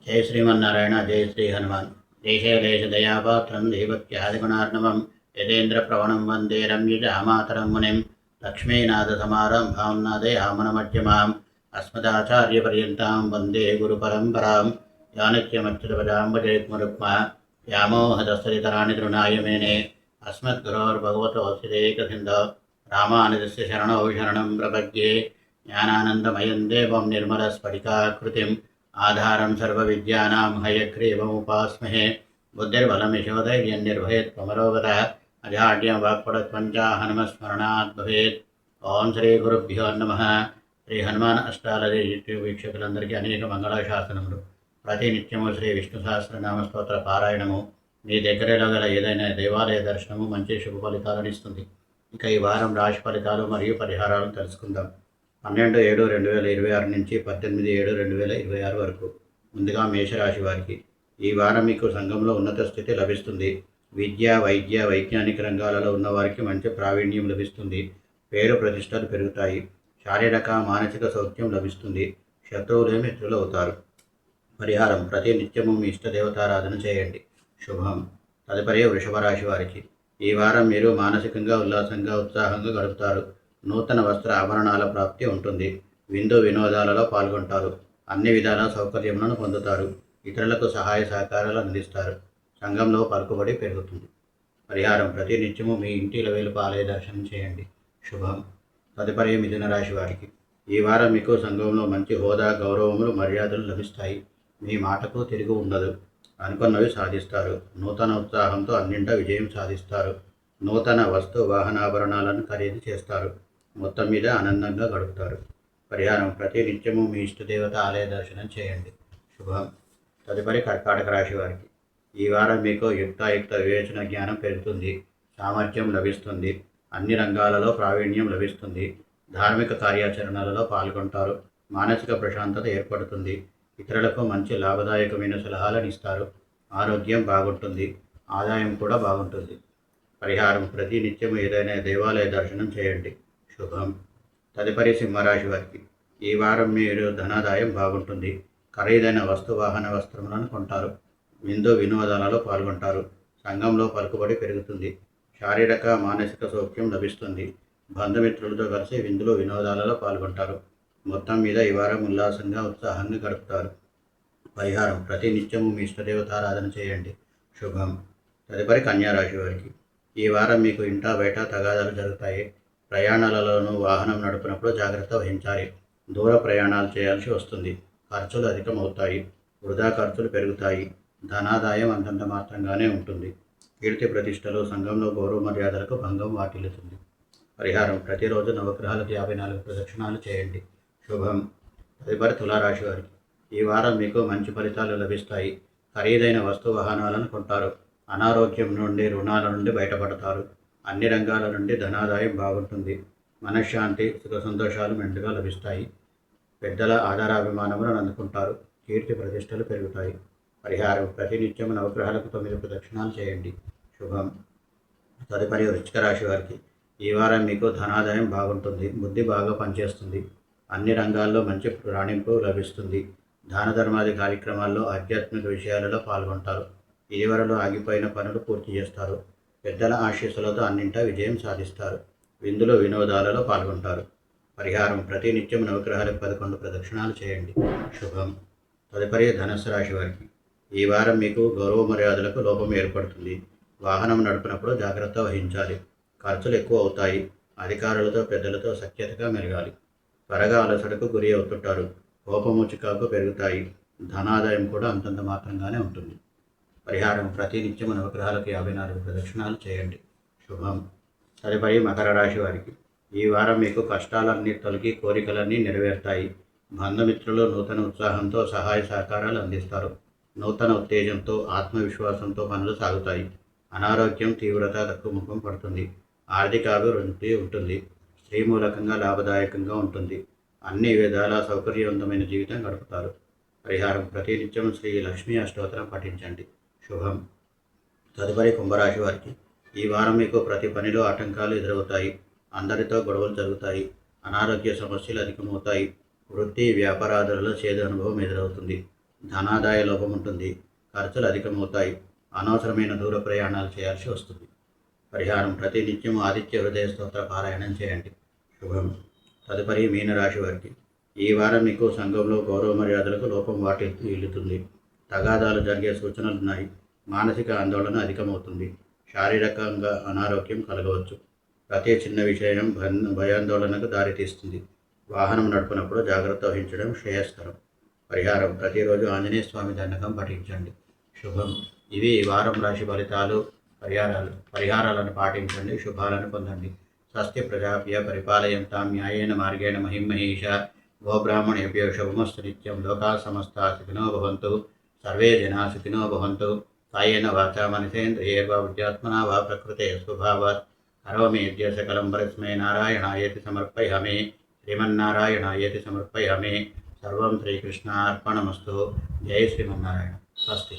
జై శ్రీమన్నారాయణ. జై శ్రీ హనుమాన్. దేశేలేశ దయాపాత్రం దేవత్యాదిగుణార్ణవం యతేంద్ర ప్రవణం వందే రమ్యజామాతరం మునిం లక్ష్మీనాథ సమారంభాం నాదయామనమధ్యమాం అస్మదాచార్యపర్యంతాం వందే గురుపరంపరాం జానక్యమచ్యుతపదాం భజేత్మరుక్మా వ్యామోహదస్తరితరాణి తృణాయ మేనే అస్మద్గురోర్భగవతోऽస్యదేకసిन्धो రామానుజస్య శరణో శరణం ప్రపద్యే. జ్ఞానానందమయం దేవం నిర్మలస్ఫటికాకృతిం ఆధారం సర్వవిద్యానాం హయగ్రీవముపాస్మహే. బుద్ధిర్బలం యశోధైర్యం నిర్భయత్వమరోగతః అజాడ్యం వాక్పటత్వం చ హనుమస్మరణాత్ భవేత్. ఓం శ్రీ గురుభ్యో నమః. శ్రీ హనుమాన్ అష్టాలజీ యూట్యూబ్ వీక్షకులందరికీ అనేక మంగళాశాసనములు. ప్రతినిత్యము శ్రీ విష్ణు సహస్రనామ స్తోత్ర పారాయణము మీ దగ్గరలో గల ఏదైనా దేవాలయ దర్శనము మంచి శుభ ఫలితాలను ఇస్తుంది. ఇక ఈ వారం రాశి ఫలితాలు మరియు పరిహారాలను తెలుసుకుందాం. 12/7/2026 నుంచి 18/7/2026 వరకు. ముందుగా మేషరాశి వారికి ఈ వారం మీకు సంఘంలో ఉన్నత స్థితి లభిస్తుంది. విద్య, వైద్య, వైజ్ఞానిక రంగాలలో ఉన్నవారికి మంచి ప్రావీణ్యం లభిస్తుంది. పేరు ప్రతిష్టలు పెరుగుతాయి. శారీరక మానసిక సౌఖ్యం లభిస్తుంది. శత్రువులే మిత్రులు అవుతారు. పరిహారం ప్రతి నిత్యము మీ ఇష్టదేవతారాధన చేయండి. శుభం. తదుపరి వృషభ రాశి వారికి ఈ వారం మీరు మానసికంగా ఉల్లాసంగా ఉత్సాహంగా గడుపుతారు. నూతన వస్త్ర ఆభరణాల ప్రాప్తి ఉంటుంది. విందు వినోదాలలో పాల్గొంటారు. అన్ని విధాల సౌకర్యములను పొందుతారు. ఇతరులకు సహాయ సహకారాలు అందిస్తారు. సంఘంలో పలుకుబడి పెరుగుతుంది. పరిహారం ప్రతి నిత్యము మీ ఇంటి ఇలవేలుపు ఆలయ దర్శనం చేయండి. శుభం. తదుపరి మిథున రాశి వారికి ఈ వారం మీకు సంఘంలో మంచి హోదా, గౌరవములు, మర్యాదలు లభిస్తాయి. మీ మాటకు తిరిగి ఉండదు. అనుకున్నవి సాధిస్తారు. నూతన ఉత్సాహంతో అన్నింటా విజయం సాధిస్తారు. నూతన వస్తు వాహనాభరణాలను ఖరీదు చేస్తారు. మొత్తం మీద ఆనందంగా గడుపుతారు. పరిహారం ప్రతి నిత్యము మీ ఇష్టదేవత ఆలయ దర్శనం చేయండి. శుభం. తదుపరి కర్కాటక రాశి వారికి ఈ వారం మీకు యుక్తాయుక్త వివేచన జ్ఞానం పెరుగుతుంది. సామర్థ్యం లభిస్తుంది. అన్ని రంగాలలో ప్రావీణ్యం లభిస్తుంది. ధార్మిక కార్యాచరణలలో పాల్గొంటారు. మానసిక ప్రశాంతత ఏర్పడుతుంది. ఇతరులకు మంచి లాభదాయకమైన సలహాలను ఇస్తారు. ఆరోగ్యం బాగుంటుంది. ఆదాయం కూడా బాగుంటుంది. పరిహారం ప్రతి నిత్యము ఏదైనా దేవాలయ దర్శనం చేయండి. శుభం. తదుపరి సింహరాశి వారికి ఈ వారం మీరు ధనాదాయం బాగుంటుంది. ఖరీదైన వాహన వస్త్రములను కొంటారు. విందు వినోదాలలో పాల్గొంటారు. సంఘంలో పలుకుబడి పెరుగుతుంది. శారీరక మానసిక సౌఖ్యం లభిస్తుంది. బంధుమిత్రులతో కలిసి విందులు వినోదాలలో పాల్గొంటారు. మొత్తం మీద ఈ వారం ఉల్లాసంగా ఉత్సాహంగా గడుపుతారు. పరిహారం ప్రతి నిత్యము మీ ఇష్టదేవతారాధన చేయండి. శుభం. తదుపరి కన్యారాశి వారికి ఈ వారం మీకు ఇంటా బయట తగాదాలు జరుగుతాయి. ప్రయాణాలలోనూ వాహనం నడుపునప్పుడు జాగ్రత్త వహించాలి. దూర ప్రయాణాలు చేయాల్సి వస్తుంది. ఖర్చులు అధికమవుతాయి. వృధా ఖర్చులు పెరుగుతాయి. ధనాదాయం అంతంత మాత్రంగానే ఉంటుంది. కీర్తి ప్రతిష్టలు, సంఘంలో గౌరవ మర్యాదలకు భంగం వాటిల్లుతుంది. పరిహారం ప్రతిరోజు నవగ్రహాలకు 54 ప్రదక్షిణాలు చేయండి. శుభం. తదుపరి తులారాశి వారికి ఈ వారం మీకు మంచి ఫలితాలు లభిస్తాయి. ఖరీదైన వాహనాలను కొంటారు. అనారోగ్యం నుండి, రుణాల నుండి బయటపడతారు. అన్ని రంగాల నుండి ధనాదాయం బాగుంటుంది. మనశ్శాంతి, సుఖ సంతోషాలు మెండుగా లభిస్తాయి. పెద్దల ఆధారాభిమానములను అందుకుంటారు. కీర్తి ప్రతిష్టలు పెరుగుతాయి. పరిహారం ప్రతినిత్యం నవగ్రహాలకు 9 ప్రదక్షిణాలు చేయండి. శుభం. తదుపరి వృశ్చిక రాశి వారికి ఈ వారం మీకు ధనాదాయం బాగుంటుంది. బుద్ధి బాగా పనిచేస్తుంది. అన్ని రంగాల్లో మంచి రాణింపు లభిస్తుంది. దాన ధర్మాది కార్యక్రమాల్లో, ఆధ్యాత్మిక విషయాలలో పాల్గొంటారు. ఇదివరలో ఆగిపోయిన పనులు పూర్తి చేస్తారు. పెద్దల ఆశీస్సులతో అన్నింటా విజయం సాధిస్తారు. విందులు వినోదాలలో పాల్గొంటారు. పరిహారం ప్రతి నిత్యం నవగ్రహాలకు 11 ప్రదక్షిణాలు చేయండి. శుభం. తదుపరి ధనుస్సు రాశి వారికి ఈ వారం మీకు గౌరవ మర్యాదలకు లోపం ఏర్పడుతుంది. వాహనం నడుపునప్పుడు జాగ్రత్త వహించాలి. ఖర్చులు ఎక్కువ అవుతాయి. అధికారులతో, పెద్దలతో సఖ్యతగా మెరగాలి. త్వరగా అలసటకు గురి అవుతుంటారు. కోపము, చికాకు పెరుగుతాయి. ధనాదాయం కూడా అంతంత మాత్రంగానే ఉంటుంది. పరిహారం ప్రతి నిత్యము నవగ్రహాలకు 54 ప్రదక్షిణాలు చేయండి. శుభం. తదుపరి మకర రాశి వారికి ఈ వారం మీకు కష్టాలన్నీ తొలగి కోరికలన్నీ నెరవేరుతాయి. బంధుమిత్రులు నూతన ఉత్సాహంతో సహాయ సహకారాలు అందిస్తారు. నూతన ఉత్తేజంతో, ఆత్మవిశ్వాసంతో పనులు సాగుతాయి. అనారోగ్యం తీవ్రత తక్కువ పడుతుంది. ఆర్థిక అభివృద్ధి ఉంటుంది. స్త్రీ మూలకంగా లాభదాయకంగా ఉంటుంది. అన్ని విధాల సౌకర్యవంతమైన జీవితం గడుపుతారు. పరిహారం ప్రతి నిత్యం శ్రీ లక్ష్మీ అష్టోత్తరం పఠించండి. శుభం. తదుపరి కుంభరాశి వారికి ఈ వారం మీకు ప్రతి పనిలో ఆటంకాలు ఎదురవుతాయి. అందరితో గొడవలు జరుగుతాయి. అనారోగ్య సమస్యలు అధికమవుతాయి. వృత్తి వ్యాపారాదులలో చేదు అనుభవం ఎదురవుతుంది. ధనాదాయ లోపం ఉంటుంది, ఖర్చులు అధికమవుతాయి, అనవసరమైన దూర ప్రయాణాలు చేయాల్సి వస్తుంది. పరిహారం: ప్రతినిత్యం ఆదిత్య హృదయ స్తోత్ర పారాయణం చేయండి. శుభం. తదుపరి మీనరాశి వారికి ఈ వారం మీకు సంఘంలో గౌరవ మర్యాదలకు లోపం వీలుతుంది. తగాదాలు జరిగే సూచనలున్నాయి. మానసిక ఆందోళన అధికమవుతుంది. శారీరకంగా అనారోగ్యం కలగవచ్చు. ప్రతి చిన్న విషయం భయాందోళనకు దారితీస్తుంది. వాహనం నడుపునప్పుడు జాగ్రత్త వహించడం శ్రేయస్కరం. పరిహారం: ప్రతిరోజు ఆంజనేయ స్వామి దండకం పఠించండి. శుభం. ఇవి ఈ వారం రాశి ఫలితాలు. పరిహారాలను పాటించండి, శుభాలను పొందండి. స్వస్తి ప్రజాభ్య పరిపాలయంతాం న్యాయేన మార్గేణ మహిమహీషా. గోబ్రాహ్మణేభ్యో శుభమస్తు నిత్యం. లోకా సమస్తా సుఖినో భవంతు. సర్వే జనా సుఖినో భవంతు. కాయేన వాచా మనసేంద్రియైర్వా బుద్ధ్యాత్మనా వా ప్రకృతే స్వభావాత్ కరోమి యద్య సకలం పరస్మై నారాయణాయేతి సమర్పయామి. శ్రీమన్నారాయణాయేతి సమర్పయామి. సర్వం శ్రీకృష్ణార్పణమస్తు. జై శ్రీమన్నారాయణ. స్వస్తి.